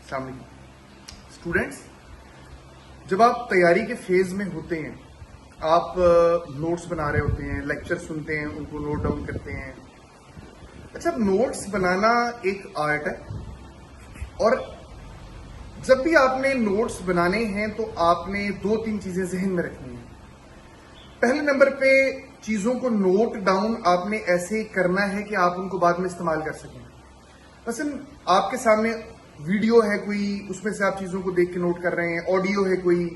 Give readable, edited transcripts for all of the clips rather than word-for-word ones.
السلام علیکم اسٹوڈینٹس، جب آپ تیاری کے فیز میں ہوتے ہیں، آپ نوٹس بنا رہے ہوتے ہیں، لیکچر سنتے ہیں، ان کو نوٹ ڈاؤن کرتے ہیں. اچھا، نوٹس بنانا ایک آرٹ ہے، اور جب بھی آپ نے نوٹس بنانے ہیں تو آپ نے 2-3 چیزیں ذہن میں رکھنی ہیں. پہلے نمبر پہ چیزوں کو نوٹ ڈاؤن آپ نے ایسے کرنا ہے کہ آپ ان کو بعد میں استعمال کر سکیں. مثلا آپ کے سامنے ویڈیو ہے کوئی، اس میں سے آپ چیزوں کو دیکھ کے نوٹ کر رہے ہیں، آڈیو ہے کوئی،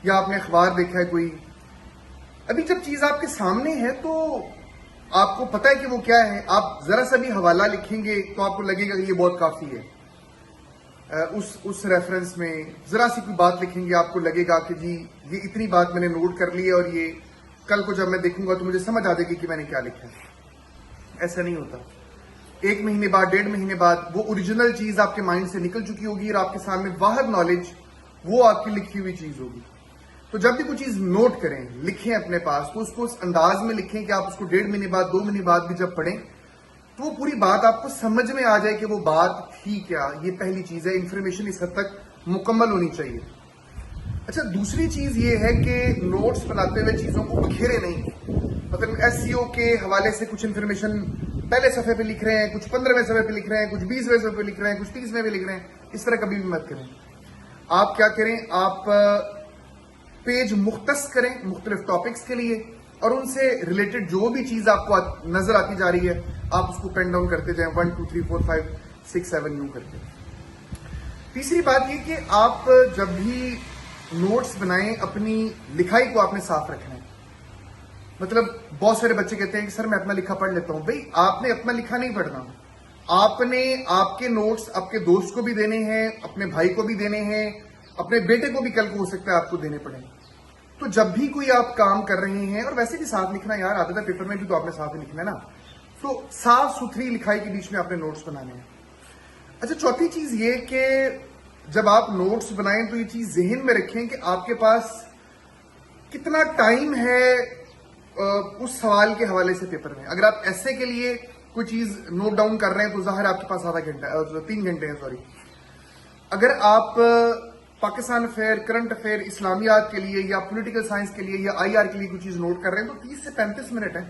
یا آپ نے اخبار دیکھا ہے کوئی. ابھی جب چیز آپ کے سامنے ہے تو آپ کو پتا ہے کہ وہ کیا ہے. آپ ذرا سا بھی حوالہ لکھیں گے تو آپ کو لگے گا کہ یہ بہت کافی ہے. اس ریفرنس میں ذرا سی کوئی بات لکھیں گے، آپ کو لگے گا کہ جی یہ اتنی بات میں نے نوٹ کر لی ہے، اور یہ کل کو جب میں دیکھوں گا تو مجھے سمجھ آ جائے گی کہ میں نے کیا لکھا ہے. ایسا نہیں ہوتا. 1 مہینے بعد، 1.5 مہینے بعد وہ اوریجنل چیز آپ کے مائنڈ سے نکل چکی ہوگی، اور آپ کے سامنے واحد نالج وہ آپ کی لکھی ہوئی چیز ہوگی. تو جب بھی کوئی چیز نوٹ کریں، لکھیں اپنے پاس، تو اس کو اس انداز میں لکھیں کہ آپ اس کو 1.5 مہینے بعد، 2 مہینے بعد بھی جب پڑھیں تو وہ پوری بات آپ کو سمجھ میں آ جائے کہ وہ بات تھی کیا. یہ پہلی چیز ہے. انفارمیشن اس حد تک مکمل ہونی چاہیے. اچھا، دوسری چیز یہ ہے کہ نوٹس بناتے ہوئے چیزوں کو بکھیرے نہیں. مطلب SEO کے حوالے سے کچھ انفارمیشن پہلے صفحے پہ لکھ رہے ہیں، کچھ 15ویں صفحے پہ لکھ رہے ہیں، کچھ 20ویں صفحے پہ لکھ رہے ہیں، کچھ 30ویں پہ لکھ رہے ہیں. اس طرح کبھی بھی مت کریں. آپ کیا کریں، آپ پیج مختص کریں مختلف ٹاپکس کے لیے، اور ان سے ریلیٹڈ جو بھی چیز آپ کو نظر آتی جا رہی ہے آپ اس کو پین ڈاؤن کرتے جائیں. 1 2 3 4 5 6 7 یوں کرتے. تیسری بات یہ کہ آپ جب بھی نوٹس بنائیں، اپنی لکھائی کو آپ نے صاف رکھنا ہے. مطلب بہت سارے بچے کہتے ہیں کہ سر میں اپنا لکھا پڑھ لیتا ہوں. بھائی، آپ نے اپنا لکھا نہیں پڑھنا. آپ نے آپ کے نوٹس آپ کے دوست کو بھی دینے ہیں، اپنے بھائی کو بھی دینے ہیں، اپنے بیٹے کو بھی کل کو ہو سکتا ہے آپ کو دینے پڑیں. تو جب بھی کوئی آپ کام کر رہے ہیں، اور ویسے بھی صاف لکھنا یار عادت ہے، پیپر میں بھی تو آپ نے صاف ہی لکھنا ہے نا، تو صاف ستھری لکھائی کے بیچ میں آپ نے نوٹس بنانے ہیں. اچھا، چوتھی چیز یہ کہ جب آپ نوٹس بنائیں تو یہ چیز ذہن میں رکھیں کہ آپ کے پاس کتنا ٹائم ہے اس سوال کے حوالے سے پیپر میں. اگر آپ ایسے کے لیے کوئی چیز نوٹ ڈاؤن کر رہے ہیں تو ظاہر آپ کے پاس 3 گھنٹے ہیں. اگر آپ پاکستان افیئر، کرنٹ افیئر، اسلامیات کے لیے یا پولیٹیکل سائنس کے لیے یا IR کے لیے کوئی چیز نوٹ کر رہے ہیں تو 30 سے 35 منٹ ہے.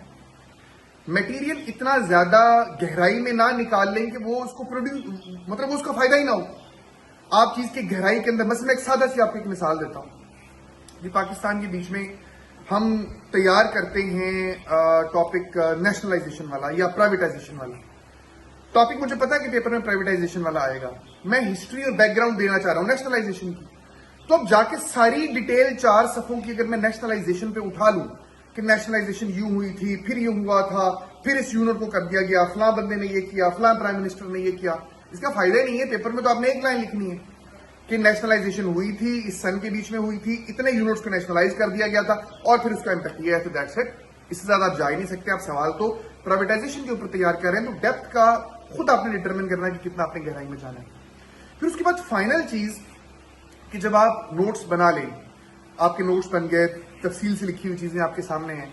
میٹیریل اتنا زیادہ گہرائی میں نہ نکال لیں کہ وہ اس کو مطلب اس کا فائدہ ہی نہ ہو. آپ چیز کی گہرائی کے اندر، مثلا میں ایک سادہ سی آپ کو ایک مثال دیتا ہوں. یہ پاکستان کے بیچ میں ہم تیار کرتے ہیں ٹاپک نیشنلائزیشن والا یا پرائیویٹائزیشن والا. ٹاپک مجھے پتا ہے کہ پیپر میں پرائیویٹائزیشن والا آئے گا. میں ہسٹری اور بیک گراؤنڈ دینا چاہ رہا ہوں نیشنلائزیشن کی. تو اب جا کے ساری ڈیٹیل 4 صفحوں کی اگر میں نیشنلائزیشن پہ اٹھا لوں کہ نیشنلائزیشن یوں ہوئی تھی، پھر یوں ہوا تھا، پھر اس یونٹ کو کر دیا گیا، فلاں بندے نے یہ کیا، فلاں پرائم منسٹر نے یہ کیا، اس کا فائدہ ہی نہیں ہے. پیپر میں تو آپ نے ایک لائن لکھنی ہے کہ نیشنلائزیشن ہوئی تھی، اس سن کے بیچ میں ہوئی تھی، اتنے یونٹس کو نیشنلائز کر دیا گیا تھا، اور پھر اس کا امپیکٹ یہ ہے. تو دیٹس اٹ. اس سے زیادہ آپ جا ہی نہیں سکتے. آپ سوال تو پرائیویٹائزیشن کے اوپر تیار کر رہے ہیں، تو ڈیپتھ کا خود آپ نے ڈیٹرمن کرنا ہے کہ کتنا آپ نے گہرائی میں جانا ہے. پھر اس کے بعد فائنل چیز کہ جب آپ نوٹس بنا لیں، آپ کے نوٹس بن گئے، تفصیل سے لکھی ہوئی چیزیں آپ کے سامنے ہیں،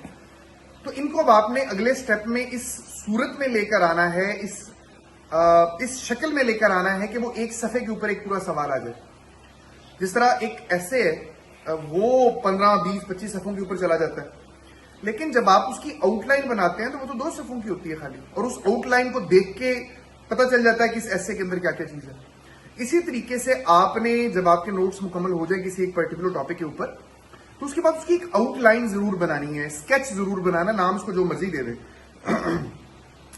تو ان کو اب آپ نے اگلے سٹیپ میں اس صورت میں لے کر آنا ہے، اس شکل میں لے کر آنا ہے کہ وہ ایک صفحے کے اوپر ایک پورا سوال آ جائے. جس طرح ایک ایسے ہے وہ 15 20 25 صفحوں کے اوپر چلا جاتا ہے، لیکن جب آپ اس کی آؤٹ لائن بناتے ہیں تو وہ تو 2 صفحوں کی ہوتی ہے خالی، اور اس آؤٹ لائن کو دیکھ کے پتہ چل جاتا ہے کہ اس ایسے کے اندر کیا کیا چیز ہے. اسی طریقے سے آپ نے جب آپ کے نوٹس مکمل ہو جائیں کسی ایک پرٹیکولر ٹاپک کے اوپر، تو اس کے بعد اس کی ایک آؤٹ لائن ضرور بنانی ہے، اسکیچ ضرور بنانا. نام اس کو جو مرضی دے دیں،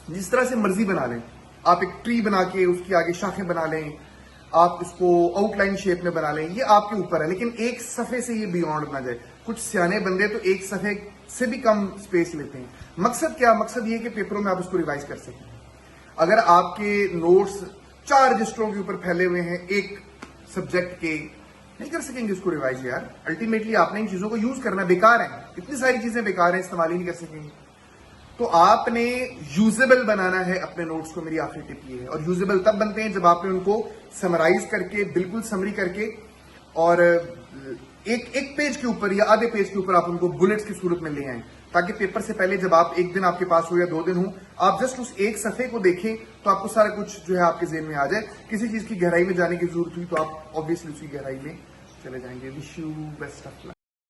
جس طرح سے مرضی بنا لیں. آپ ایک ٹری بنا کے اس کی آگے شاخیں بنا لیں، آپ اس کو آؤٹ لائن شیپ میں بنا لیں، یہ آپ کے اوپر ہے. لیکن ایک صفحے سے یہ بیونڈ نہ جائے. کچھ سیانے بندے تو ایک صفحے سے بھی کم سپیس لیتے ہیں. مقصد کیا؟ مقصد یہ کہ پیپروں میں آپ اس کو ریوائز کر سکیں. اگر آپ کے نوٹس 4 رجسٹروں کے اوپر پھیلے ہوئے ہیں ایک سبجیکٹ کے، نہیں کر سکیں گے اس کو ریوائز یار. الٹیمیٹلی آپ نے ان چیزوں کو یوز کرنا. بیکار ہیں، اتنی ساری چیزیں بیکار ہیں، استعمال ہی نہیں کر سکیں گے. تو آپ نے یوزیبل بنانا ہے اپنے نوٹس کو. میری آخری ٹپ یہ ہے. اور یوزیبل تب بنتے ہیں جب آپ نے ان کو سمرائز کر کے، بالکل سمری کر کے، اور ایک پیج کے اوپر یا آدھے پیج کے اوپر آپ ان کو بلٹس کی صورت میں لے آئیں. تاکہ پیپر سے پہلے جب آپ ایک دن آپ کے پاس ہو یا 2 دن ہو, آپ جسٹ اس ایک صفحے کو دیکھیں تو آپ کو سارا کچھ جو ہے آپ کے ذہن میں آ جائے. کسی چیز کی گہرائی میں جانے کی ضرورت ہوئی تو آپ آبویسلی اس کی گہرائی میں چلے جائیں گے. Wish you best of look.